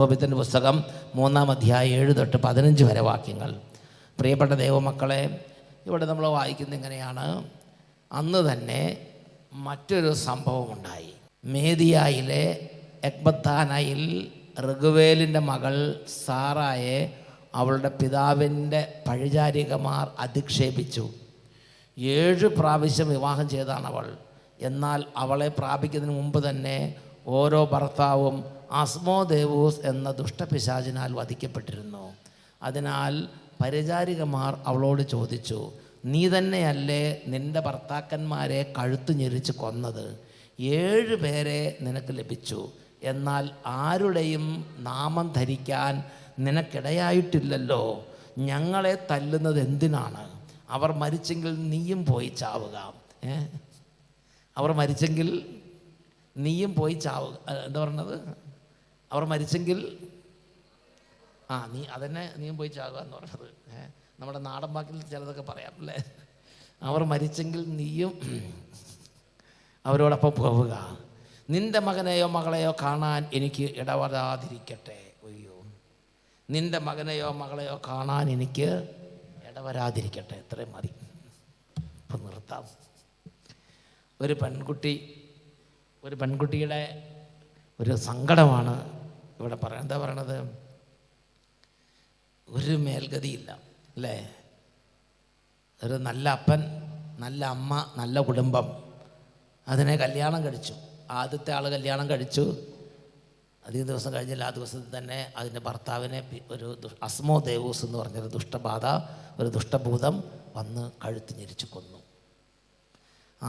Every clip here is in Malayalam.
യോബിൻ്റെ പുസ്തകം 3-ാം അധ്യായം 7 തൊട്ട് 15 വരെ വാക്യങ്ങൾ. പ്രിയപ്പെട്ട ദൈവമക്കളെ, ഇവിടെ നമ്മൾ വായിക്കുന്നത് ഇങ്ങനെയാണ്. അന്ന് തന്നെ മറ്റൊരു സംഭവമുണ്ടായി. മേദിയായിലെ എക്ബത്താനയിൽ ഋഗ്വേലിൻ്റെ മകൾ സാറായെ അവളുടെ പിതാവിൻ്റെ പരിചാരികമാർ അധിക്ഷേപിച്ചു. 7 പ്രാവശ്യം വിവാഹം ചെയ്താണ് അവൾ. എന്നാൽ അവളെ പ്രാപിക്കുന്നതിന് മുമ്പ് തന്നെ ഓരോ ഭർത്താവും അസ്മോദേവൂസ് എന്ന ദുഷ്ടപിശാചിനാൽ വധിക്കപ്പെട്ടിരുന്നു. അതിനാൽ പരിചാരികമാർ അവളോട് ചോദിച്ചു, നീ തന്നെയല്ലേ നിൻ്റെ ഭർത്താക്കന്മാരെ കഴുത്തു ഞെരിച്ച് കൊന്നത്? 7 പേരെ നിനക്ക് ലഭിച്ചു, എന്നാൽ ആരുടെയും നാമം ധരിക്കാൻ നിനക്കിടയായിട്ടില്ലല്ലോ. ഞങ്ങളെ തല്ലുന്നത് എന്തിനാണ്? അവർ മരിച്ചെങ്കിൽ നീയും പോയി ചാവുക. അവർ മരിച്ചെങ്കിൽ നീയും പോയി ചാവുക. എന്താ പറഞ്ഞത്? അവർ മരിച്ചെങ്കിൽ നീ അതന്നെ നീയും പോയി ചാവുക എന്ന് പറഞ്ഞത്. നമ്മുടെ നാടൻ വാക്കിൽ ചിലതൊക്കെ പറയാം അല്ലേ? അവർ മരിച്ചെങ്കിൽ നീയും അവരോടൊപ്പം പോവുക. നിൻ്റെ മകനെയോ മകളെയോ കാണാൻ എനിക്ക് ഇടവരാതിരിക്കട്ടെ. അയ്യോ, നിൻ്റെ മകനെയോ മകളെയോ കാണാൻ എനിക്ക് ഇടവരാതിരിക്കട്ടെ. എത്രയും മതി, ഇപ്പം നിർത്താം. ഒരു പെൺകുട്ടിയുടെ ഒരു സങ്കടമാണ് ഇവിടെ പറയാം. എന്താ പറയണത്? ഒരു മേൽഗതിയില്ല അല്ലേ? ഒരു നല്ല അപ്പൻ, നല്ല അമ്മ, നല്ല കുടുംബം, അതിനെ കല്യാണം കഴിച്ചു. ആദ്യത്തെ ആൾ കല്യാണം കഴിച്ചു. അധികം ദിവസം കഴിഞ്ഞില്ല, ആ ദിവസത്തിൽ തന്നെ അതിൻ്റെ ഭർത്താവിനെ ഒരു അസ്മോദേവൂസ് എന്ന് പറഞ്ഞൊരു ദുഷ്ടബാധ, ഒരു ദുഷ്ടഭൂതം വന്ന് കഴുത്ത് ഞെരിച്ച് കൊന്നു.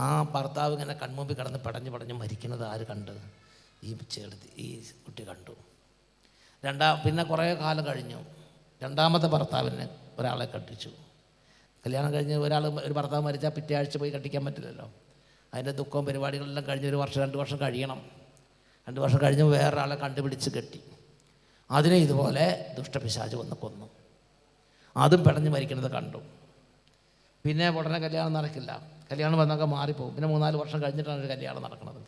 ആ ഭർത്താവ് ഇങ്ങനെ കൺമുമ്പിൽ കിടന്ന് പടഞ്ഞ് മരിക്കുന്നത് ആര് കണ്ട്? ഈ കുട്ടി കണ്ടു. പിന്നെ കുറേ കാലം കഴിഞ്ഞു. രണ്ടാമത്തെ ഭർത്താവിനെ ഒരാളെ കെട്ടിച്ചു. കല്യാണം കഴിഞ്ഞ് ഒരു ഭർത്താവ് മരിച്ചാൽ പിറ്റേ ആഴ്ച പോയി കെട്ടിക്കാൻ പറ്റില്ലല്ലോ. അതിൻ്റെ ദുഃഖവും പരിപാടികളെല്ലാം കഴിഞ്ഞ് 1 വർഷം 2 വർഷം കഴിയണം. 2 വർഷം കഴിഞ്ഞ് വേറൊരാളെ കണ്ടുപിടിച്ച് കെട്ടി. അതിനെ ഇതുപോലെ ദുഷ്ടപിശാച് വന്ന് കൊന്നു. അതും പിടഞ്ഞ് മരിക്കുന്നത് കണ്ടു. പിന്നെ ഉടനെ കല്യാണം നടക്കില്ല. കല്യാണം വന്നൊക്കെ മാറിപ്പോകും. പിന്നെ 3-4 വർഷം കഴിഞ്ഞിട്ടാണ് ഒരു കല്യാണം നടക്കുന്നത്.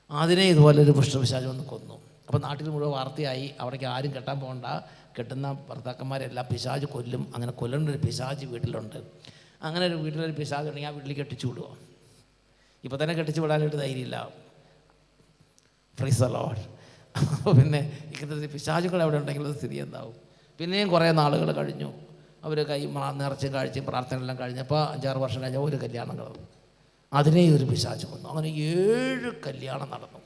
അതിനെ ഇതുപോലെ ഒരു ദുഷ്ടപിശാച് വന്ന് കൊന്നു. അപ്പോൾ നാട്ടിൽ മുഴുവൻ വാർത്തയായി. അവിടേക്ക് ആരും കെട്ടാൻ പോകണ്ട, കെട്ടുന്ന ഭർത്താക്കന്മാരെല്ലാം പിശാച് കൊല്ലും. അങ്ങനെ കൊല്ലുന്നൊരു പിശാച് വീട്ടിലുണ്ട്. അങ്ങനെ ഒരു വീട്ടിലൊരു പിശാച് ഉണ്ടെങ്കിൽ ആ വീട്ടിൽ കെട്ടിച്ചു വിടുമോ? ഇപ്പോൾ തന്നെ കെട്ടിച്ചു വിടാനായിട്ട് ധൈര്യമില്ല. Praise the Lord. അപ്പോൾ പിന്നെ ഇങ്ങനത്തെ പിശാചുകൾ അവിടെ ഉണ്ടെങ്കിൽ സ്ഥിതി എന്താവും? പിന്നെയും കുറേ നാളുകൾ കഴിഞ്ഞു. അവർ നേർച്ചയും കാഴ്ചയും പ്രാർത്ഥനയെല്ലാം കഴിഞ്ഞപ്പോൾ 5-6 വർഷം കഴിഞ്ഞാൽ ഒരു കല്യാണം നടന്നു. അതിനെ ഒരു പിശാച് കൊന്നു. അങ്ങനെ 7 കല്യാണം നടന്നു.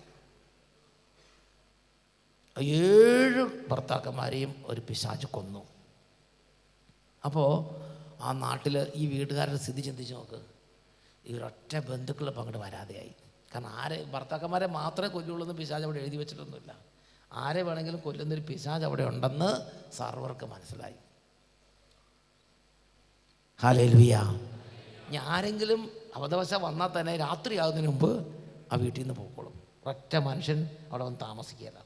7 ഭർത്താക്കന്മാരെയും ഒരു പിശാച് കൊന്നു. അപ്പോൾ ആ നാട്ടിൽ ഈ വീട്ടുകാരുടെ സ്ഥിതി ചിന്തിച്ച് നോക്ക്. ഈ ഒറ്റ ബന്ധുക്കൾ അങ്ങോട്ട് വരാതെയായി. കാരണം ഭർത്താക്കന്മാരെ മാത്രമേ കൊല്ലുള്ളൂ എന്ന് പിശാച് അവിടെ എഴുതി വെച്ചിട്ടൊന്നുമില്ല. ആരെ വേണമെങ്കിലും കൊല്ലുന്നൊരു പിശാച് അവിടെ ഉണ്ടെന്ന് സർവർക്ക് മനസ്സിലായി. ഹല്ലേലൂയ. ആരെങ്കിലും അബദ്ധവശാൽ വന്നാൽ തന്നെ രാത്രിയാകുന്നതിന് മുമ്പ് ആ വീട്ടിൽ നിന്ന് പോയിക്കോളും. ഒറ്റ മനുഷ്യൻ അവിടെ വന്ന് താമസിക്കുകയില്ല.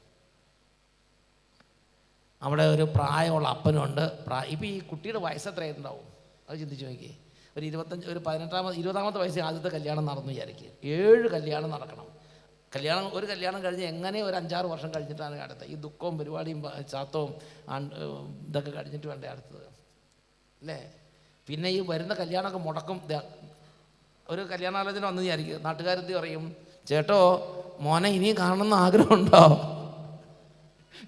അവിടെ ഒരു പ്രായമുള്ള അപ്പനുണ്ട്. ഇപ്പോൾ ഈ കുട്ടിയുടെ വയസ്സ് എത്രയായിട്ടുണ്ടാവും? അത് ചിന്തിച്ച് നോക്കി. ഒരു 20-ാമത്തെ വയസ്സിൽ ആദ്യത്തെ കല്യാണം നടന്നു വിചാരിക്കുക. 7 കല്യാണം നടക്കണം. ഒരു കല്യാണം കഴിഞ്ഞ് എങ്ങനെ ഒരു 5-6 വർഷം കഴിഞ്ഞിട്ടാണ് അടുത്തത്. ഈ ദുഃഖവും പരിപാടിയും ചാത്തവും ഇതൊക്കെ കഴിഞ്ഞിട്ട് വേണ്ടേ അടുത്തത് അല്ലേ? പിന്നെ ഈ വരുന്ന കല്യാണമൊക്കെ മുടക്കും. ഒരു കല്യാണാലോചന വന്നു വിചാരിക്കുക. നാട്ടുകാരെത്തി പറയും, ചേട്ടോ മോനെ ഇനിയും കാണണമെന്ന് ആഗ്രഹമുണ്ടോ?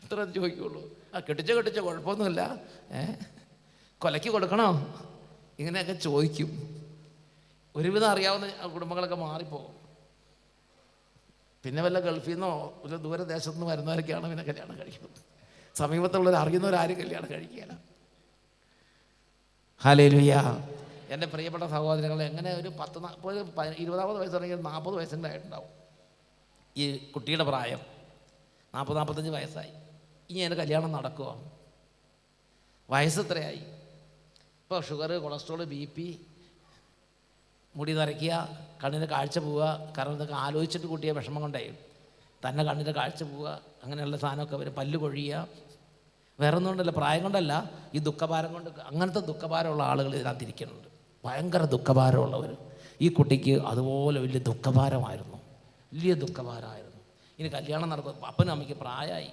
ഇത്ര ചോദിക്കുള്ളൂ. കെട്ടിച്ചോ കുഴപ്പമൊന്നുമില്ല, കൊലയ്ക്ക് കൊടുക്കണോ? ഇങ്ങനെയൊക്കെ ചോദിക്കും. ഒരുവിധം അറിയാവുന്ന കുടുംബങ്ങളൊക്കെ മാറിപ്പോകും. പിന്നെ വല്ല ഗൾഫിൽ നിന്നോ വല്ല ദൂരദേശത്തു നിന്ന് വരുന്നവരൊക്കെയാണ് പിന്നെ കല്യാണം കഴിക്കുന്നത്. സമീപത്തുള്ളവർ അറിയുന്നവരാരും കല്യാണം കഴിക്കുകയില്ല. ഹല്ലേലൂയ. എൻ്റെ പ്രിയപ്പെട്ട സഹോദരങ്ങളെ, എങ്ങനെ ഒരു 20-ാമത് വയസ്സ് തുടങ്ങിയ 40 വയസ്സിൻ്റെ ആയിട്ടുണ്ടാവും ഈ കുട്ടിയുടെ പ്രായം. 40-45 വയസ്സായി. ഇനി എൻ്റെ കല്യാണം നടക്കുമോ? വയസ്സ് എത്രയായി? ഇപ്പോൾ ഷുഗർ, കൊളസ്ട്രോൾ, BP, മുടി നരയ്ക്കുക, കണ്ണിന് കാഴ്ച പോവുക. കാരണം ഇതൊക്കെ ആലോചിച്ചിട്ട് കുട്ടിയെ വിഷമം കൊണ്ടേ തന്നെ കണ്ണിൻ്റെ കാഴ്ച പോവുക, അങ്ങനെയുള്ള സാധനമൊക്കെ വരും. പല്ല് കൊഴിയുക. വേറെ ഒന്നും കൊണ്ടല്ല, പ്രായം കൊണ്ടല്ല, ഈ ദുഃഖഭാരം കൊണ്ട്. അങ്ങനത്തെ ദുഃഖഭാരമുള്ള ആളുകൾ ഇതിനകത്തിരിക്കുന്നുണ്ട്. ഭയങ്കര ദുഃഖഭാരമുള്ളവർ. ഈ കുട്ടിക്ക് അതുപോലെ വലിയ ദുഃഖഭാരമായിരുന്നു. ഇനി കല്യാണം നടക്കും. അപ്പനും അമ്മയ്ക്ക് പ്രായമായി.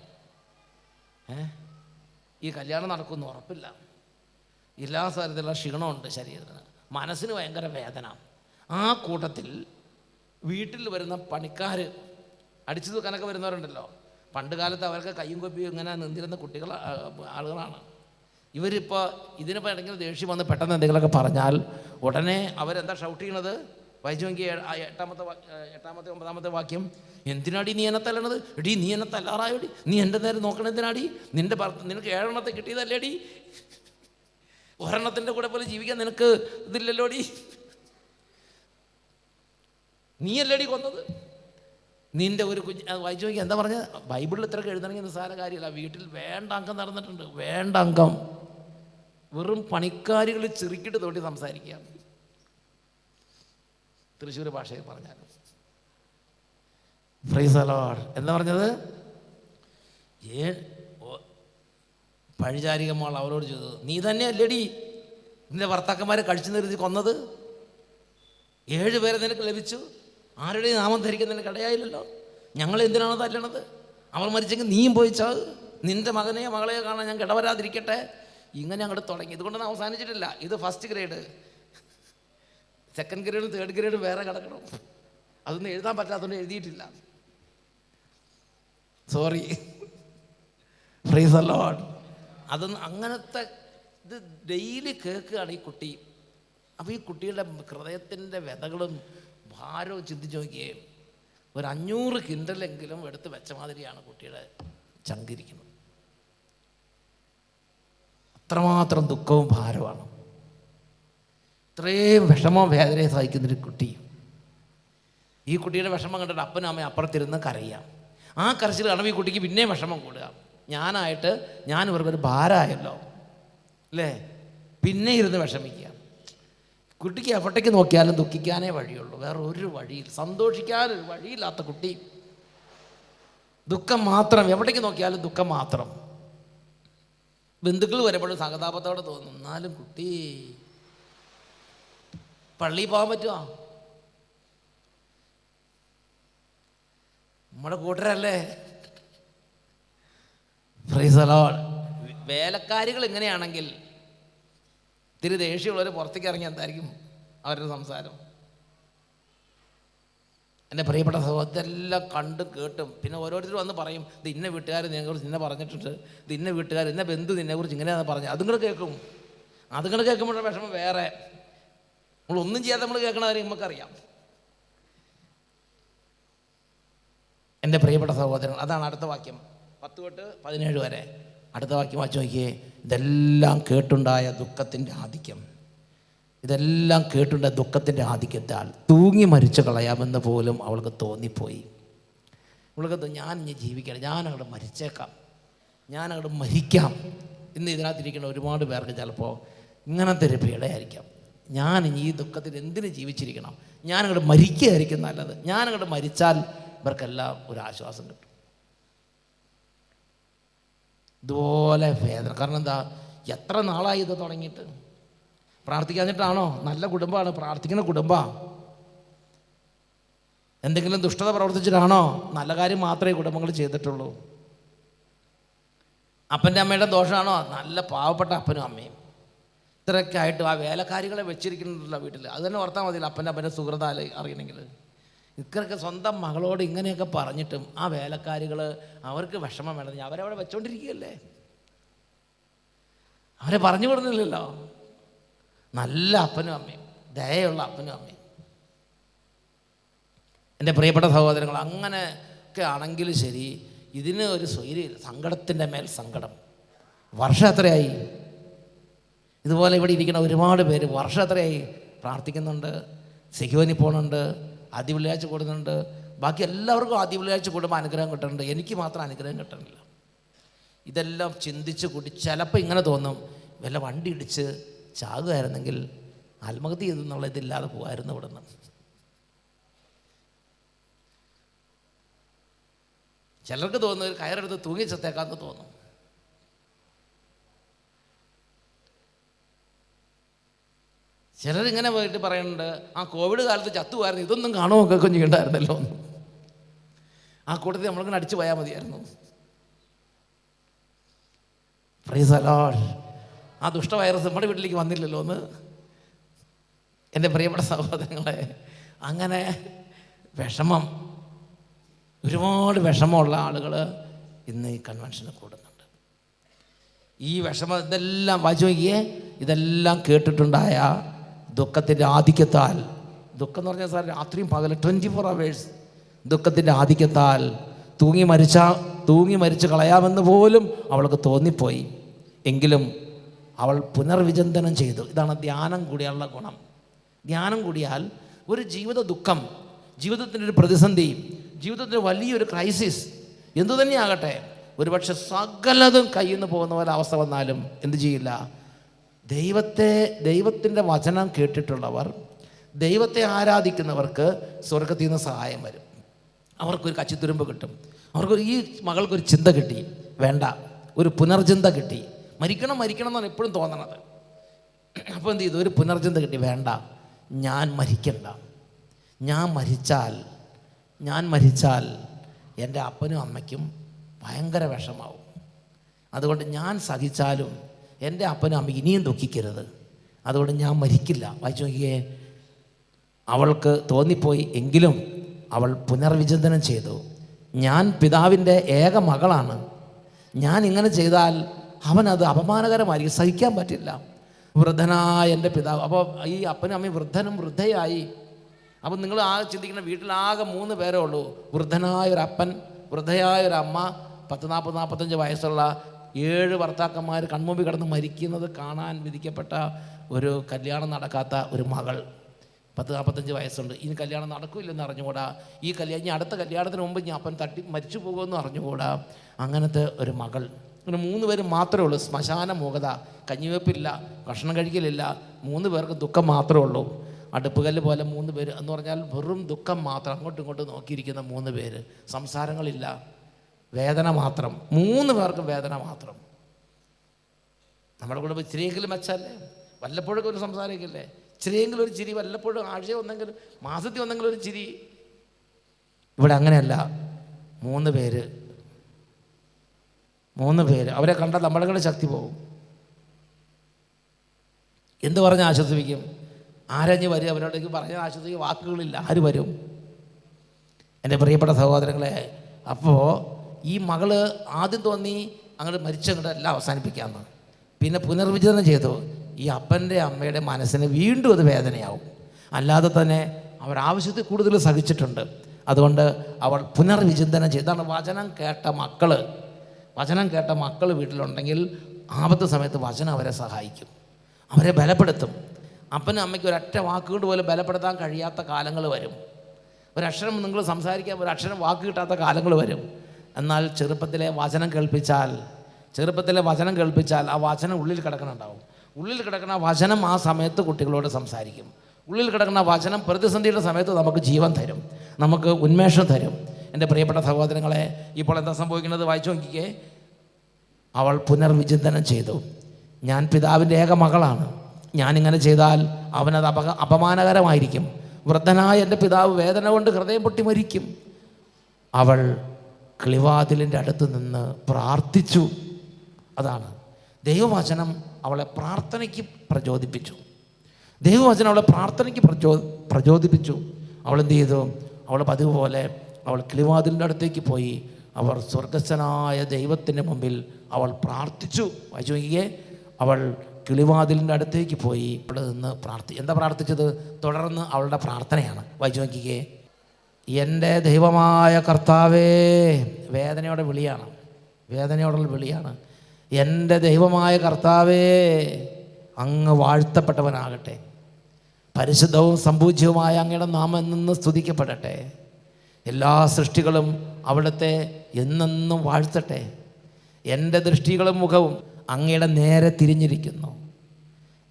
ഈ കല്യാണം നടക്കുമെന്ന് ഉറപ്പില്ല. എല്ലാ തരത്തിലുള്ള ക്ഷീണമുണ്ട് ശരീരത്തിന്, മനസ്സിന് ഭയങ്കര വേദന. ആ കൂട്ടത്തിൽ വീട്ടിൽ വരുന്ന പണിക്കാർ, അടിച്ചു തൂക്കാനൊക്കെ വരുന്നവരുണ്ടല്ലോ, പണ്ട് കാലത്ത് അവർക്ക് കയ്യും കൊപ്പിയും ഇങ്ങനെ നിന്നിരുന്ന ആളുകളാണ്. ഇവരിപ്പോൾ ഇതിനിപ്പോൾ എന്തെങ്കിലും ദേഷ്യം വന്ന് പെട്ടെന്ന് എന്തെങ്കിലുമൊക്കെ പറഞ്ഞാൽ ഉടനെ അവരെന്താ ഷൗട്ട് ചെയ്യണത്? വായിച്ചു നോക്കി 8-ാമത്തെ 9-ാമത്തെ വാക്യം. എന്തിനാടി നീ എന്നെ തല്ലണത്? എടീ നീ എന്നെ തല്ലാറായോടി, നീ എൻ്റെ നേരെ നോക്കണ എന്തിനാടി? നിനക്ക് 7 കിട്ടിയതല്ലേടി, ഒരെണ്ണത്തിൻ്റെ കൂടെ പോലെ ജീവിക്കാൻ നിനക്ക് ഇതില്ലല്ലോടി, നീയല്ലേടി കൊന്നത്? നിൻ്റെ ഒരു വായിച്ചു നോക്കി എന്താ പറഞ്ഞത്? ബൈബിളിൽ ഇത്രയൊക്കെ എഴുതണമെങ്കിൽ നിസ്സാര കാര്യമല്ല. വീട്ടിൽ വേണ്ട അംഗം നടന്നിട്ടുണ്ട്, വേണ്ട അംഗം. വെറും പണിക്കാരികൾ ചെറുക്കിട്ട് തോട്ടി സംസാരിക്കുക, തൃശ്ശൂർ ഭാഷയിൽ പറഞ്ഞാൽ. Price the Lord. എന്താ പറഞ്ഞത്? പഴിചാരികമ്മൾ അവരോട് ചെയ്തത്, നീ തന്നെ അല്ലേടി നിന്റെ ഭർത്താക്കന്മാരെ കഴിച്ചു നിർത്തി കൊന്നത്? 7 പേരെ നിനക്ക് ലഭിച്ചു, ആരുടെയും നാമം ധരിക്കാൻ നിനക്ക് ഇടയായില്ലല്ലോ. ഞങ്ങളെന്തിനാണ് തല്ലണത്? അവർ മരിച്ചെങ്കിൽ നീയും പോയിച്ചാൽ നിൻ്റെ മകനെയോ മകളെയോ കാണാൻ ഞാൻ ഇടവരാതിരിക്കട്ടെ. ഇങ്ങനെ അങ്ങോട്ട് തുടങ്ങി. ഇതുകൊണ്ടൊന്നും അവസാനിച്ചിട്ടില്ല. ഇത് ഫസ്റ്റ് ഗ്രേഡ്, സെക്കൻഡ് ഗ്രേഡും തേർഡ് ഗ്രേഡും വേറെ കിടക്കണം. അതൊന്നും എഴുതാൻ പറ്റാത്തതുകൊണ്ട് എഴുതിയിട്ടില്ല, സോറി. Price the Lord. അതൊന്നും അങ്ങനത്തെ ഇത് ഡെയിലി കേൾക്കുകയാണ് ഈ കുട്ടി. അപ്പോൾ ഈ കുട്ടിയുടെ ഹൃദയത്തിൻ്റെ വ്യതകളും ഭാരവും ചിന്തിച്ച് നോക്കിയേ. ഒരു 500 കിൻഡലെങ്കിലും എടുത്ത് വെച്ച മാതിരിയാണ് കുട്ടിയുടെ ചങ്കിരിക്കുന്നത്. അത്രമാത്രം ദുഃഖവും ഭാരമാണ്. ഇത്രയും വിഷമവും വേദനയും സഹിക്കുന്നൊരു കുട്ടി. ഈ കുട്ടിയുടെ വിഷമം കണ്ടിട്ട് അപ്പനും അമ്മയും അപ്പുറത്തിരുന്ന് കരയാം. ആ കരച്ചിൽ കാണുമ്പോൾ ഈ കുട്ടിക്ക് പിന്നെയും വിഷമം കൂടുക. ഞാൻ ഇവർക്കൊരു ഭാരമായല്ലോ അല്ലേ, പിന്നെ ഇരുന്ന് വിഷമിക്കുക. കുട്ടിക്ക് എവിടേക്ക് നോക്കിയാലും ദുഃഖിക്കാനേ വഴിയുള്ളൂ, വേറെ ഒരു വഴിയിൽ സന്തോഷിക്കാനൊരു വഴിയില്ലാത്ത കുട്ടി. ദുഃഖം മാത്രം, എവിടേക്ക് നോക്കിയാലും ദുഃഖം മാത്രം. ബന്ധുക്കൾ വരുമ്പോഴും സഹതാപത്തോടെ തോന്നും, എന്നാലും കുട്ടി പള്ളിയിൽ പോകാൻ പറ്റുമോ? നമ്മുടെ കൂട്ടരല്ലേ. Praise the Lord. വേലക്കാരികൾ ഇങ്ങനെയാണെങ്കിൽ ഇത്തിരി ദേഷ്യമുള്ളവർ പുറത്തേക്ക് ഇറങ്ങി എന്തായിരിക്കും അവരുടെ സംസാരം? എൻ്റെ പ്രിയപ്പെട്ട സഹോദരരെല്ലാം കണ്ടും കേട്ടും പിന്നെ ഓരോരുത്തരും വന്ന് പറയും, ഇത് ഇന്ന വീട്ടുകാർ നിന്നെക്കുറിച്ച് ഇന്ന പറഞ്ഞിട്ടുണ്ട്, ഇത് ഇന്ന വീട്ടുകാർ ഇന്ന ബന്ധു നിന്നെക്കുറിച്ച് ഇങ്ങനെയാണെന്ന് പറഞ്ഞു. അതും കൂടെ കേൾക്കും. അതും കൂടെ കേൾക്കുമ്പോഴുള്ള വിഷമം വേറെ. നമ്മളൊന്നും ചെയ്യാതെ നമ്മൾ കേൾക്കണ കാര്യം നമുക്കറിയാം. എൻ്റെ പ്രിയപ്പെട്ട സഹോദരൻ, അതാണ് അടുത്ത വാക്യം 10 തൊട്ട് 17 വരെ. അടുത്ത വാക്യം വായിച്ചു നോക്കിയേ. ഇതെല്ലാം കേട്ടുണ്ടായ ദുഃഖത്തിൻ്റെ ആധിക്യം, ഇതെല്ലാം കേട്ടുണ്ടായ ദുഃഖത്തിൻ്റെ ആധിക്യത്താൽ തൂങ്ങി മരിച്ചു കളയാമെന്ന് പോലും അവൾക്ക് തോന്നിപ്പോയി. അവൾക്ക് ഞാൻ ഇനി ജീവിക്കണം, ഞാനങ്ങോട്ട് മരിച്ചേക്കാം, ഞാനങ്ങോട്ട് മരിക്കാം. ഇന്ന് ഇതിനകത്തിരിക്കുന്ന ഒരുപാട് പേർക്ക് ചിലപ്പോൾ ഇങ്ങനത്തെ ഒരു പീഡയായിരിക്കാം. ഞാൻ ഇനി ഈ ദുഃഖത്തിൽ എന്തിനു ജീവിച്ചിരിക്കണം, ഞാനങ്ങോട്ട് മരിക്കുകയായിരിക്കും നല്ലത്. ഞാനങ്ങോട്ട് മരിച്ചാൽ ഇവർക്കെല്ലാം ഒരു ആശ്വാസം കിട്ടും. ഇതുപോലെ വേദന. കാരണം എന്താ, എത്ര നാളായി ഇത് തുടങ്ങിയിട്ട്? പ്രാർത്ഥിക്കാഞ്ഞിട്ടാണോ? നല്ല കുടുംബമാണ്, പ്രാർത്ഥിക്കുന്ന കുടുംബമാണ്. എന്തെങ്കിലും ദുഷ്ടത പ്രവർത്തിച്ചിട്ടാണോ? നല്ല കാര്യം മാത്രമേ കുടുംബങ്ങൾ ചെയ്തിട്ടുള്ളൂ. അപ്പൻ്റെ അമ്മയുടെ ദോഷമാണോ? നല്ല പാവപ്പെട്ട അപ്പനും അമ്മയും. ഇത്രയൊക്കെ ആയിട്ട് ആ വേലക്കാരികളെ വെച്ചിരിക്കുന്നുണ്ടല്ലോ വീട്ടിൽ. അത് തന്നെ ഓർത്താൽ മതിയല്ലോ അപ്പൻ്റെ സുഹൃത അറിയണമെങ്കിൽ. ഇക്കറൊക്കെ സ്വന്തം മകളോട് ഇങ്ങനെയൊക്കെ പറഞ്ഞിട്ടും ആ വേലക്കാരികൾ അവർക്ക് വിഷമം വേണമെന്ന് അവരവിടെ വെച്ചോണ്ടിരിക്കുകയല്ലേ, അവരെ പറഞ്ഞു വിടുന്നില്ലല്ലോ. നല്ല അപ്പനും അമ്മയും, ദയയുള്ള അപ്പനും അമ്മയും. എൻ്റെ പ്രിയപ്പെട്ട സഹോദരങ്ങൾ, അങ്ങനെയൊക്കെ ആണെങ്കിലും ശരി, ഇതിന് ഒരു സ്വൈര്യം, സങ്കടത്തിൻ്റെ മേൽ സങ്കടം. വർഷം എത്രയായി ഇതുപോലെ ഇവിടെ ഇരിക്കുന്ന ഒരുപാട് പേര് വർഷം എത്രയായി പ്രാർത്ഥിക്കുന്നുണ്ട്, സിഹോനി പോകുന്നുണ്ട്, ആദ്യ വെള്ളിയാഴ്ച കൂടുന്നുണ്ട്. ബാക്കി എല്ലാവർക്കും ആദ്യ വെള്ളിയാഴ്ച കൂടുമ്പോൾ അനുഗ്രഹം കിട്ടുന്നുണ്ട്, എനിക്ക് മാത്രം അനുഗ്രഹം കിട്ടുന്നില്ല. ഇതെല്ലാം ചിന്തിച്ച് കൂടി ചിലപ്പോൾ ഇങ്ങനെ തോന്നും, വല്ല വണ്ടി ഇടിച്ച് ചാകുമായിരുന്നെങ്കിൽ ആത്മഹത്യ ചെയ്തെന്നുള്ള ഇതില്ലാതെ പോകുമായിരുന്നു ഇവിടെ നിന്ന്. ചിലർക്ക് തോന്നുന്നു ഒരു കയറെടുത്ത് തൂങ്ങിച്ചത്തേക്കാന്ന് തോന്നും. ചിലരിങ്ങനെ പോയിട്ട് പറയുന്നുണ്ട്, ആ കോവിഡ് കാലത്ത് ചത്തുമായിരുന്നു, ഇതൊന്നും കാണുമോ കേൾക്കുകയും ചെയ്യണ്ടായിരുന്നല്ലോ. ആ കൂട്ടത്തിൽ നമ്മളിങ്ങനെ അടിച്ചു പോയാൽ മതിയായിരുന്നു. Price the Lord. ആ ദുഷ്ട വൈറസ് നമ്മുടെ വീട്ടിലേക്ക് വന്നില്ലല്ലോ എന്ന്. എൻ്റെ പ്രിയപ്പെട്ട സഹോദരങ്ങളെ, അങ്ങനെ വിഷമം, ഒരുപാട് വിഷമമുള്ള ആളുകൾ ഇന്ന് ഈ കൺവെൻഷന് കൂടുന്നുണ്ട്. ഈ വിഷമം ഇതെല്ലാം വായിച്ചു നോക്കിയേ, ഇതെല്ലാം കേട്ടിട്ടുണ്ടായ ദുഃഖത്തിൻ്റെ ആധിക്യത്താൽ, ദുഃഖം എന്ന് പറഞ്ഞാൽ സാർ രാത്രിയും പകൽ 24 hours ദുഃഖത്തിൻ്റെ ആധിക്യത്താൽ തൂങ്ങി മരിച്ച് കളയാമെന്ന് പോലും അവൾക്ക് തോന്നിപ്പോയി. എങ്കിലും അവൾ പുനർവിചിന്തനം ചെയ്തു. ഇതാണ് ധ്യാനം കൂടിയുള്ള ഗുണം. ധ്യാനം കൂടിയാൽ ഒരു ജീവിത ദുഃഖം, ജീവിതത്തിൻ്റെ ഒരു പ്രതിസന്ധി, ജീവിതത്തിൻ്റെ വലിയൊരു ക്രൈസിസ് എന്തു തന്നെയാകട്ടെ, ഒരുപക്ഷെ സകലതും കയ്യിൽ നിന്ന് പോകുന്ന പോലെ അവസ്ഥ വന്നാലും എന്തു ചെയ്യില്ല, ദൈവത്തിൻ്റെ വചനം കേട്ടിട്ടുള്ളവർ, ദൈവത്തെ ആരാധിക്കുന്നവർക്ക് സ്വർഗത്തിൽ നിന്ന് സഹായം വരും. അവർക്കൊരു കച്ചിത്തുരുമ്പ് കിട്ടും. അവർക്ക് ഈ മകൾക്കൊരു ചിന്ത കിട്ടി, വേണ്ട, ഒരു പുനർചിന്ത കിട്ടി. മരിക്കണം എന്നാണ് എപ്പോഴും തോന്നണത്. അപ്പോൾ എന്ത് ചെയ്തു, ഒരു പുനർചിന്ത കിട്ടി, വേണ്ട, ഞാൻ മരിക്കണ്ട. ഞാൻ മരിച്ചാൽ എൻ്റെ അപ്പനും അമ്മയ്ക്കും ഭയങ്കര വിഷമാവും. അതുകൊണ്ട് ഞാൻ സഹിച്ചാലും എൻ്റെ അപ്പനും അമ്മയ്ക്ക് ഇനിയും ദുഃഖിക്കരുത്. അതുകൊണ്ട് ഞാൻ മരിക്കില്ല. വായിച്ചു നോക്കിയേ, അവൾക്ക് തോന്നിപ്പോയി. എങ്കിലും അവൾ പുനർവിചിന്തനം ചെയ്തു. ഞാൻ പിതാവിൻ്റെ ഏക മകളാണ്. ഞാൻ ഇങ്ങനെ ചെയ്താൽ അവനത് അപമാനകരമായിരിക്കും, സഹിക്കാൻ പറ്റില്ല. വൃദ്ധനായ എൻ്റെ പിതാവ്, അപ്പോൾ ഈ അപ്പനും അമ്മയും വൃദ്ധയായി. അപ്പം നിങ്ങൾ ചിന്തിക്കുന്ന വീട്ടിലാകെ 3 പേരേ ഉള്ളൂ. വൃദ്ധനായ ഒരു അപ്പൻ, വൃദ്ധയായ ഒരു അമ്മ, 40-45 വയസ്സുള്ള 7 ഭർത്താക്കന്മാർ കൺമുമ്പിൽ കിടന്ന് മരിക്കുന്നത് കാണാൻ വിധിക്കപ്പെട്ട ഒരു കല്യാണം നടക്കാത്ത ഒരു മകൾ. 40-45 വയസ്സുണ്ട്. ഇനി കല്യാണം നടക്കില്ലെന്ന് അറിഞ്ഞുകൂടാ. ഈ ഇനി അടുത്ത കല്യാണത്തിന് മുമ്പ് ഞാൻ അപ്പൻ മരിച്ചു പോകുമെന്ന് അറിഞ്ഞുകൂടാ. അങ്ങനത്തെ ഒരു മകൾ. അങ്ങനെ 3 പേര് മാത്രമേ ഉള്ളൂ. ശ്മശാന മൂകത, കഞ്ഞിവെപ്പില്ല, ഭക്ഷണം കഴിക്കലില്ല. 3 പേർക്ക് ദുഃഖം മാത്രമേ ഉള്ളൂ. അടുപ്പുകല്ല് പോലെ 3 പേര് എന്ന് പറഞ്ഞാൽ വെറും ദുഃഖം മാത്രം. അങ്ങോട്ടും ഇങ്ങോട്ടും നോക്കിയിരിക്കുന്ന 3 പേര്. സംസാരങ്ങളില്ല, വേദന മാത്രം. 3 പേർക്കും വേദന മാത്രം. നമ്മുടെ കൂടെ ഇച്ചിരിയെങ്കിലും വെച്ചല്ലേ, വല്ലപ്പോഴൊക്കെ ഒരു സംസാരിക്കില്ലേ, ഇച്ചിരിയെങ്കിലും ഒരു ചിരി, വല്ലപ്പോഴും ആഴ്ച ഒന്നെങ്കിലും, മാസത്തിൽ ഒന്നെങ്കിലും ഒരു ചിരി. ഇവിടെ അങ്ങനെയല്ല. 3 പേര് അവരെ കണ്ടാൽ നമ്മളെ ശക്തി പോകും. എന്ത് പറഞ്ഞ് ആശ്വസിപ്പിക്കും? ആരഞ്ഞ് വരും അവരോടേക്ക് പറഞ്ഞ് ആശ്വസിപ്പിക്കും? വാക്കുകളില്ല. ആര് വരും? എൻ്റെ പ്രിയപ്പെട്ട സഹോദരങ്ങളെ, അപ്പോൾ ഈ മകള് ആദ്യം തോന്നി അങ്ങോട്ട് മരിച്ചങ്ങോട്ട് എല്ലാം അവസാനിപ്പിക്കാമെന്ന്. പിന്നെ പുനർവിചിന്തനം ചെയ്തു. ഈ അപ്പൻ്റെ അമ്മയുടെ മനസ്സിന് വീണ്ടും അത് വേദനയാവും. അല്ലാതെ തന്നെ അവരാവശ്യത്തിൽ കൂടുതൽ സഹിച്ചിട്ടുണ്ട്. അതുകൊണ്ട് അവൾ പുനർവിചിന്തനം ചെയ്തു. ഇതാണ് വചനം കേട്ട മക്കൾ വീട്ടിലുണ്ടെങ്കിൽ ആപത്ത് സമയത്ത് വചനം അവരെ സഹായിക്കും, അവരെ ബലപ്പെടുത്തും. അപ്പനും അമ്മയ്ക്ക് ഒരൊറ്റ വാക്കുകൊണ്ട് പോലും ബലപ്പെടുത്താൻ കഴിയാത്ത കാലങ്ങൾ വരും. ഒരക്ഷരം നിങ്ങൾ സംസാരിക്കാൻ ഒരക്ഷരം വാക്ക് കിട്ടാത്ത കാലങ്ങൾ വരും. എന്നാൽ ചെറുപ്പത്തിലെ വചനം കേൾപ്പിച്ചാൽ ആ വചനം ഉള്ളിൽ കിടക്കണുണ്ടാവും. ഉള്ളിൽ കിടക്കുന്ന വചനം ആ സമയത്ത് കുട്ടികളോട് സംസാരിക്കും. ഉള്ളിൽ കിടക്കുന്ന വചനം പ്രതിസന്ധിയുടെ സമയത്ത് നമുക്ക് ജീവൻ തരും, നമുക്ക് ഉന്മേഷം തരും. എൻ്റെ പ്രിയപ്പെട്ട സഹോദരങ്ങളെ, ഇപ്പോൾ എന്താ സംഭവിക്കുന്നത് വായിച്ചു നോക്കിക്കേ. അവൾ പുനർവിചിന്തനം ചെയ്തു. ഞാൻ പിതാവിൻ്റെ ഏക മകളാണ്. ഞാനിങ്ങനെ ചെയ്താൽ അവനത് അപമാനകരമായിരിക്കും. വൃദ്ധനായ എൻ്റെ പിതാവ് വേദന കൊണ്ട് ഹൃദയം പൊട്ടി മരിക്കും. അവൾ കിളിവാതിലിൻ്റെ അടുത്ത് നിന്ന് പ്രാർത്ഥിച്ചു. അതാണ് ദൈവവചനം അവളെ പ്രാർത്ഥനയ്ക്ക് പ്രചോദിപ്പിച്ചു. അവൾ എന്ത് ചെയ്തു? അവൾ പതിവ് പോലെ അവൾ കിളിവാതിലിൻ്റെ അടുത്തേക്ക് പോയി. അവർ സ്വർഗസ്ഥനായ ദൈവത്തിൻ്റെ മുമ്പിൽ അവൾ പ്രാർത്ഥിച്ചു. വായിച്ചു നോക്കിയേ, അവൾ കിളിവാതിലിൻ്റെ അടുത്തേക്ക് പോയി അവിടെ നിന്ന് എന്താ പ്രാർത്ഥിച്ചത്? തുടർന്ന് അവളുടെ പ്രാർത്ഥനയാണ്. വായിച്ചു നോക്കിക്കേ. എൻ്റെ ദൈവമായ കർത്താവേ, വേദനയോടുള്ള വിളിയാണ്. എൻ്റെ ദൈവമായ കർത്താവേ, അങ്ങ് വാഴ്ത്തപ്പെട്ടവനാകട്ടെ. പരിശുദ്ധവും സംപൂജ്യവുമായ അങ്ങയുടെ നാമം എന്നെന്നും സ്തുതിക്കപ്പെടട്ടെ. എല്ലാ സൃഷ്ടികളും അവിടുത്തെ എന്നെന്നും വാഴ്ത്തട്ടെ. എൻ്റെ ദൃഷ്ടികളും മുഖവും അങ്ങയുടെ നേരെ തിരിഞ്ഞിരിക്കുന്നു.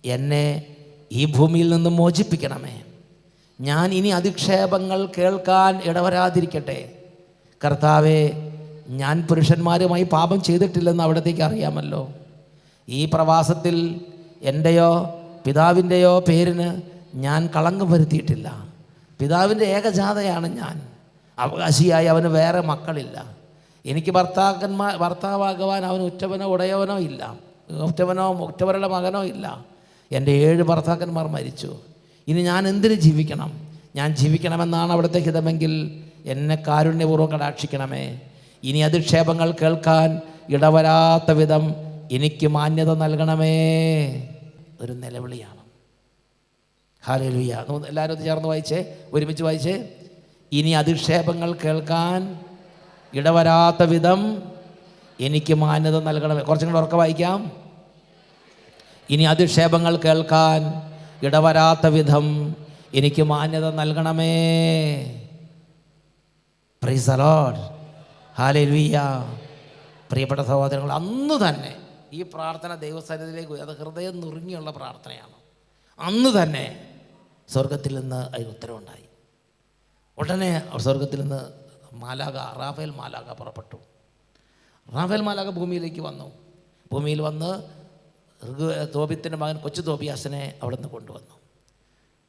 എന്നെ ഈ ഭൂമിയിൽ നിന്ന് മോചിപ്പിക്കണമേ. ഞാൻ ഇനി അധിക്ഷേപങ്ങൾ കേൾക്കാൻ ഇടവരാതിരിക്കട്ടെ. കർത്താവേ, ഞാൻ പുരുഷന്മാരുമായി പാപം ചെയ്തിട്ടില്ലെന്ന് അവിടത്തേക്ക് അറിയാമല്ലോ. ഈ പ്രവാസത്തിൽ എൻ്റെയോ പിതാവിൻ്റെയോ പേരിന് ഞാൻ കളങ്കം വരുത്തിയിട്ടില്ല. പിതാവിൻ്റെ ഏകജാതയാണ് ഞാൻ. അവകാശിയായി അവന് വേറെ മക്കളില്ല. എനിക്ക് ഭർത്താവാകുവാൻ അവന് ഉറ്റവനോ ഉടയവനോ ഇല്ല. ഒറ്റവരുടെ മകനോ ഇല്ല. എൻ്റെ 7 ഭർത്താക്കന്മാർ മരിച്ചു. ഇനി ഞാൻ എന്തിന് ജീവിക്കണം? ഞാൻ ജീവിക്കണമെന്നാണ് അവിടുത്തെ ഹിതമെങ്കിൽ എന്നെ കാരുണ്യപൂർവ്വം കടാക്ഷിക്കണമേ. ഇനി അധിക്ഷേപങ്ങൾ കേൾക്കാൻ ഇടവരാത്ത വിധം എനിക്ക് മാന്യത നൽകണമേ. ഒരു നിലവിളിയാണ്. ഹല്ലേലൂയ. എല്ലാവരും ഒന്ന് ചേർന്ന് വായിച്ചേ, ഒരുമിച്ച് വായിച്ചേ. ഇനി അധിക്ഷേപങ്ങൾ കേൾക്കാൻ ഇടവരാത്ത വിധം എനിക്ക് മാന്യത നൽകണമേ. കുറച്ചും കൂടെ ഉറക്കെ വായിക്കാം. ഇനി അധിക്ഷേപങ്ങൾ കേൾക്കാൻ ഇടവരാത്ത വിധം എനിക്ക് മാന്യത നൽകണമേ. Price the Lord. ഹല്ലേലൂയ. പ്രിയപ്പെട്ട സഹോദരങ്ങൾ, അന്ന് തന്നെ ഈ പ്രാർത്ഥന ദൈവസന്നിധിയിലേക്ക്, അത് ഹൃദയം നുറുങ്ങിയുള്ള പ്രാർത്ഥനയാണ്. അന്ന് തന്നെ സ്വർഗത്തിൽ നിന്ന് അതിന് ഉത്തരവുണ്ടായി. ഉടനെ സ്വർഗത്തിൽ നിന്ന് റാഫേൽ മാലാഖ പുറപ്പെട്ടു. റാഫേൽ മാലാഖ ഭൂമിയിലേക്ക് വന്നു. ഭൂമിയിൽ വന്ന് തോബിത്തിൻ്റെ മകൻ കൊച്ചു തോബിയാസിനെ അവിടെ നിന്ന് കൊണ്ടുവന്നു.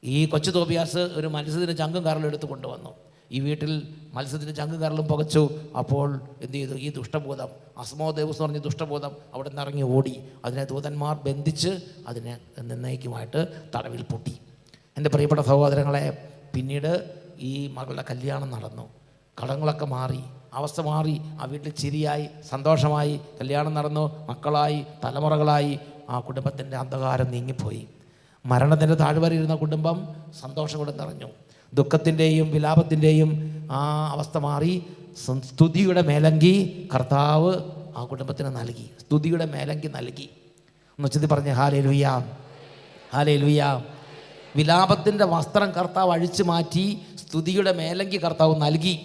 ഈ കൊച്ചു തോബിയാസ് ഒരു മത്സ്യത്തിൻ്റെ ചങ്കും കരലും എടുത്ത് കൊണ്ടുവന്നു. ഈ വീട്ടിൽ മത്സ്യത്തിൻ്റെ ചങ്കും കരലും പുകച്ചു. അപ്പോൾ എന്ത് ചെയ്തു? ഈ ദുഷ്ടഭൂതം, അസ്മോദേവസ് എന്ന് പറഞ്ഞ ദുഷ്ടഭൂതം അവിടെ നിന്ന് ഇറങ്ങി ഓടി. അതിനെ ദൂതന്മാർ ബന്ധിച്ച് അതിനെ എന്നേക്കുമായിട്ട് തടവിൽ പൂട്ടി. എൻ്റെ പ്രിയപ്പെട്ട സഹോദരങ്ങളെ, പിന്നീട് ഈ മകളുടെ കല്യാണം നടന്നു. കടങ്ങളൊക്കെ മാറി, അവസ്ഥ മാറി. ആ വീട്ടിൽ ചിരിയായി, സന്തോഷമായി, കല്യാണം നടന്നു, മക്കളായി, തലമുറകളായി. ആ കുടുംബത്തിൻ്റെ അന്ധകാരം നീങ്ങിപ്പോയി. മരണത്തിൻ്റെ താഴ്വരയിരുന്ന കുടുംബം സന്തോഷം കൊണ്ട് നിറഞ്ഞു. ദുഃഖത്തിൻ്റെയും വിലാപത്തിൻ്റെയും ആ അവസ്ഥ മാറി. സ്തുതിയുടെ മേലങ്കി കർത്താവ് ആ കുടുംബത്തിന് നൽകി. സ്തുതിയുടെ മേലങ്കി നൽകി. ഒന്ന് ഉച്ചത്തിൽ പറഞ്ഞ് ഹല്ലേലൂയ, ഹല്ലേലൂയ. വിലാപത്തിൻ്റെ വസ്ത്രം കർത്താവ് അഴിച്ചു മാറ്റി സ്തുതിയുടെ മേലങ്കി കർത്താവ് നൽകി.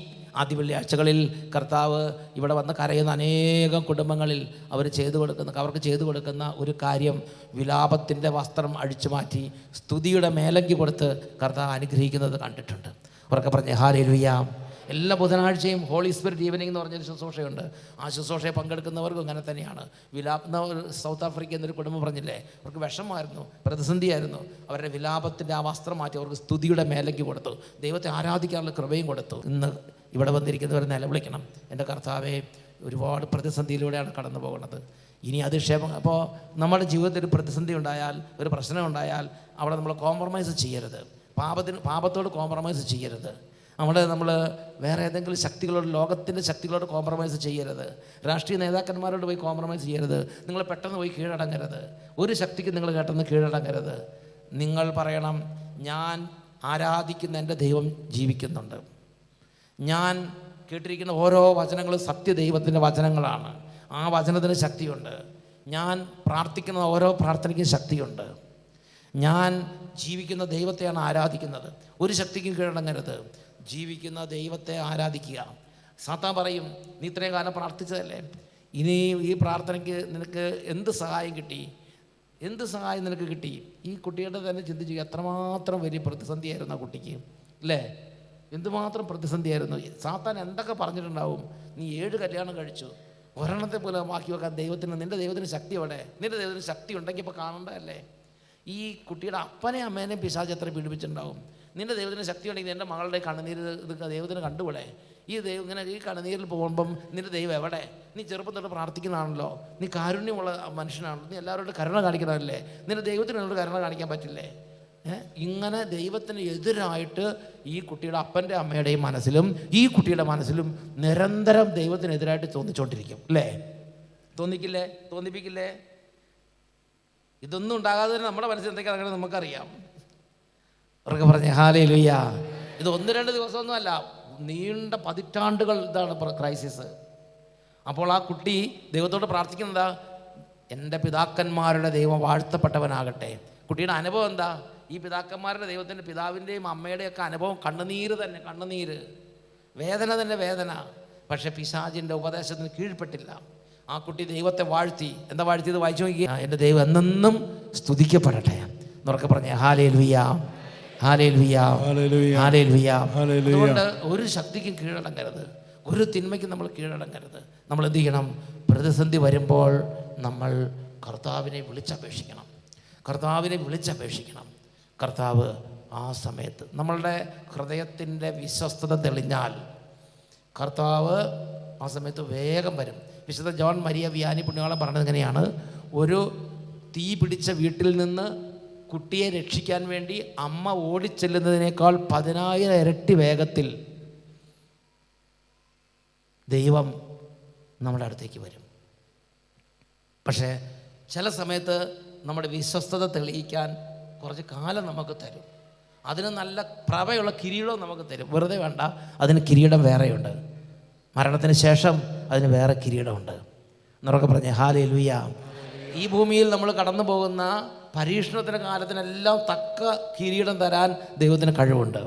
ആദ്യ വെള്ളിയാഴ്ചകളിൽ കർത്താവ് ഇവിടെ വന്ന് കരയുന്ന അനേകം കുടുംബങ്ങളിൽ അവർക്ക് ചെയ്തു കൊടുക്കുന്ന ഒരു കാര്യം, വിലാപത്തിൻ്റെ വസ്ത്രം അഴിച്ചു മാറ്റി സ്തുതിയുടെ മേലങ്കി കൊടുത്ത് കർത്താവ് അനുഗ്രഹിക്കുന്നത് കണ്ടിട്ടുണ്ട്. അവർക്ക് പറഞ്ഞ് ഹല്ലേലൂയ. എല്ലാ ബുധനാഴ്ചയും ഹോളി സ്പിരിറ്റ് ഈവനിങ് എന്ന് പറഞ്ഞൊരു ശുശ്രൂഷയുണ്ട്. ആ ശുശ്രൂഷയെ പങ്കെടുക്കുന്നവർക്കും അങ്ങനെ തന്നെയാണ്. സൗത്ത് ആഫ്രിക്ക എന്നൊരു കുടുംബം പറഞ്ഞില്ലേ, അവർക്ക് വിഷമമായിരുന്നു, പ്രതിസന്ധിയായിരുന്നു. അവരുടെ വിലാപത്തിൻ്റെ ആ വസ്ത്രം മാറ്റി അവർക്ക് സ്തുതിയുടെ മേലങ്കി കൊടുത്തു. ദൈവത്തെ ആരാധിക്കാനുള്ള കൃപയും കൊടുത്തു. ഇന്ന് ഇവിടെ വന്നിരിക്കുന്നവർ നിലവിളിക്കണം, എൻ്റെ കർത്താവേ, ഒരുപാട് പ്രതിസന്ധിയിലൂടെയാണ് കടന്നു പോകുന്നത്. ഇനി അധിക്ഷേപം. അപ്പോൾ നമ്മുടെ ജീവിതത്തിൽ ഒരു പ്രതിസന്ധി ഉണ്ടായാൽ, ഒരു പ്രശ്നം ഉണ്ടായാൽ അവിടെ നമ്മൾ കോംപ്രമൈസ് ചെയ്യരുത്. പാപത്തോട് കോംപ്രമൈസ് ചെയ്യരുത്. നമ്മൾ വേറെ ഏതെങ്കിലും ശക്തികളോട്, ലോകത്തിൻ്റെ ശക്തികളോട് കോംപ്രമൈസ് ചെയ്യരുത്. രാഷ്ട്രീയ നേതാക്കന്മാരോട് പോയി കോംപ്രമൈസ് ചെയ്യരുത്. നിങ്ങൾ പെട്ടെന്ന് പോയി കീഴടങ്ങരുത്. ഒരു ശക്തിക്ക് നിങ്ങൾ പെട്ടെന്ന് കീഴടങ്ങരുത്. നിങ്ങൾ പറയണം, ഞാൻ ആരാധിക്കുന്ന എൻ്റെ ദൈവം ജീവിക്കുന്നുണ്ട്. ഞാൻ കേട്ടിരിക്കുന്ന ഓരോ വചനങ്ങളും സത്യദൈവത്തിൻ്റെ വചനങ്ങളാണ്. ആ വചനത്തിന് ശക്തിയുണ്ട്. ഞാൻ പ്രാർത്ഥിക്കുന്ന ഓരോ പ്രാർത്ഥനയ്ക്കും ശക്തിയുണ്ട്. ഞാൻ ജീവിക്കുന്ന ദൈവത്തെയാണ് ആരാധിക്കുന്നത്. ഒരു ശക്തിക്കും കീഴടങ്ങരുത്. ജീവിക്കുന്ന ദൈവത്തെ ആരാധിക്കുക. സാത്താൻ പറയും, നീ ഇത്രയും കാലം പ്രാർത്ഥിച്ചതല്ലേ, ഇനി ഈ പ്രാർത്ഥനയ്ക്ക് നിനക്ക് എന്ത് സഹായം കിട്ടി? എന്ത് സഹായം നിനക്ക് കിട്ടി? ഈ കുട്ടിയുടെ തന്നെ ചിന്തിച്ചു, എത്രമാത്രം വലിയ പ്രതിസന്ധിയായിരുന്നു ആ കുട്ടിക്ക്, അല്ലേ? എന്തുമാത്രം പ്രതിസന്ധിയായിരുന്നു. സാത്താൻ എന്തൊക്കെ പറഞ്ഞിട്ടുണ്ടാവും. നീ 7 കല്യാണം കഴിച്ചു, ഒരെണ്ണത്തെ പോലെ ബാക്കി വെക്കാൻ നിൻ്റെ ദൈവത്തിന് ശക്തി എവിടെ? നിൻ്റെ ദൈവത്തിന് ശക്തി ഉണ്ടെങ്കിൽ ഇപ്പോൾ കാണണ്ടല്ലേ? ഈ കുട്ടിയുടെ അപ്പനെ അമ്മേനെയും പിശാച് എത്ര പീഡിപ്പിച്ചിട്ടുണ്ടാവും. നിൻ്റെ ദൈവത്തിന് ശക്തി ഉണ്ടെങ്കിൽ എൻ്റെ മകളുടെ കണ്ണുനീര് ദൈവത്തിന് കണ്ടുകൂടെ? ഈ ദൈവം ഇങ്ങനെ ഈ കണ്ണുനീരിൽ പോകുമ്പം നിൻ്റെ ദൈവം എവിടെ? നീ ചെറുപ്പം തൊട്ട് പ്രാർത്ഥിക്കുന്നതാണല്ലോ, നീ കാരുണ്യമുള്ള മനുഷ്യനാണല്ലോ, നീ എല്ലാവരോടും കരുണ കാണിക്കുന്നതല്ലേ, നിൻ്റെ ദൈവത്തിന് എന്നോട് കരുണ കാണിക്കാൻ പറ്റില്ലേ? ഇങ്ങനെ ദൈവത്തിന് എതിരായിട്ട് ഈ കുട്ടിയുടെ അപ്പൻ്റെ അമ്മയുടെയും മനസ്സിലും ഈ കുട്ടിയുടെ മനസ്സിലും നിരന്തരം ദൈവത്തിനെതിരായിട്ട് തോന്നിച്ചോണ്ടിരിക്കും, അല്ലേ? തോന്നിപ്പിക്കില്ലേ? ഇതൊന്നും ഉണ്ടാകാതെ തന്നെ നമ്മുടെ മനസ്സിൽ എന്തൊക്കെ നടക്കുന്നത് നമുക്കറിയാം. അവർക്ക് പറഞ്ഞ ഹല്ലേലൂയ. ഇത് 1-2 ദിവസമൊന്നുമല്ല, നീണ്ട പതിറ്റാണ്ടുകൾ ഇതാണ് ക്രൈസിസ്. അപ്പോൾ ആ കുട്ടി ദൈവത്തോട് പ്രാർത്ഥിക്കുന്നതാ, എൻ്റെ പിതാക്കന്മാരുടെ ദൈവം വാഴ്ത്തപ്പെട്ടവനാകട്ടെ. കുട്ടിയുടെ അനുഭവം എന്താ? ഈ പിതാക്കന്മാരുടെ ദൈവത്തിൻ്റെ, പിതാവിൻ്റെയും അമ്മയുടെയും ഒക്കെ അനുഭവം കണ്ണുനീര് തന്നെ, കണ്ണുനീര്, വേദന തന്നെ വേദന. പക്ഷെ പിശാചിൻ്റെ ഉപദേശത്തിന് കീഴ്പ്പെട്ടില്ല. ആ കുട്ടി ദൈവത്തെ വാഴ്ത്തി. എന്താ വാഴ്ത്തിയത്? വായിച്ചു നോക്കി. എൻ്റെ ദൈവം എന്നെന്നും സ്തുതിക്കപ്പെടട്ടെ എന്നൊക്കെ പറഞ്ഞേ ഹല്ലേലൂയ, ഹല്ലേലൂയ, ഹല്ലേലൂയ. അതുകൊണ്ട് ഒരു ശക്തിക്കും കീഴടങ്ങരുത്, ഒരു തിന്മയ്ക്കും നമ്മൾ കീഴടങ്ങരുത്. നമ്മൾ എന്ത് ചെയ്യണം? പ്രതിസന്ധി വരുമ്പോൾ നമ്മൾ കർത്താവിനെ വിളിച്ചപേക്ഷിക്കണം. കർത്താവ് ആ സമയത്ത് നമ്മളുടെ ഹൃദയത്തിൻ്റെ വിശ്വസ്തത തെളിഞ്ഞാൽ കർത്താവ് ആ സമയത്ത് വേഗം വരും. വിശുദ്ധ ജോൺ മരിയ വിയാനി പുണ്യാളൻ പറഞ്ഞത് എങ്ങനെയാണ്? ഒരു തീ പിടിച്ച വീട്ടിൽ നിന്ന് കുട്ടിയെ രക്ഷിക്കാൻ വേണ്ടി അമ്മ ഓടിച്ചെല്ലുന്നതിനേക്കാൾ 10,000 ഇരട്ടി വേഗത്തിൽ ദൈവം നമ്മുടെ അടുത്തേക്ക് വരും. പക്ഷേ ചില സമയത്ത് നമ്മുടെ വിശ്വസ്തത തെളിയിക്കാൻ കുറച്ച് കാലം നമുക്ക് തരും. അതിന് നല്ല പ്രഭയുള്ള കിരീടവും നമുക്ക് തരും. വെറുതെ വേണ്ട, അതിന് കിരീടം വേറെയുണ്ട്. മരണത്തിന് ശേഷം അതിന് വേറെ കിരീടമുണ്ട്. എന്നൊക്കെ പറഞ്ഞേ ഹല്ലേലൂയ. ഈ ഭൂമിയിൽ നമ്മൾ കടന്നു പോകുന്ന പരീക്ഷണത്തിൻ്റെ കാലത്തിനെല്ലാം തക്ക കിരീടം തരാൻ ദൈവത്തിന് കഴിവുണ്ട്.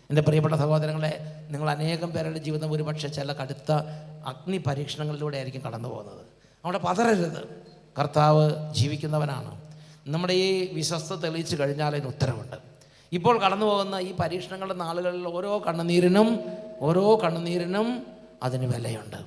എൻ്റെ പ്രിയപ്പെട്ട സഹോദരങ്ങളെ, നിങ്ങൾ അനേകം പേരുടെ ജീവിതം ഒരുപക്ഷെ ചില കടുത്ത അഗ്നി പരീക്ഷണങ്ങളിലൂടെ ആയിരിക്കും കടന്നു പോകുന്നത്. അവിടെ പതറരുത്. കർത്താവ് ജീവിക്കുന്നവനാണ്. നമ്മുടെ ഈ വിശ്വസ്ത തെളിയിച്ചു കഴിഞ്ഞാൽ അതിന് ഉത്തരവുണ്ട്. ഇപ്പോൾ കടന്നു പോകുന്ന ഈ പരീക്ഷണങ്ങളുടെ നാളുകളിൽ ഓരോ കണ്ണുനീരിനും അതിന് വിലയുണ്ട്.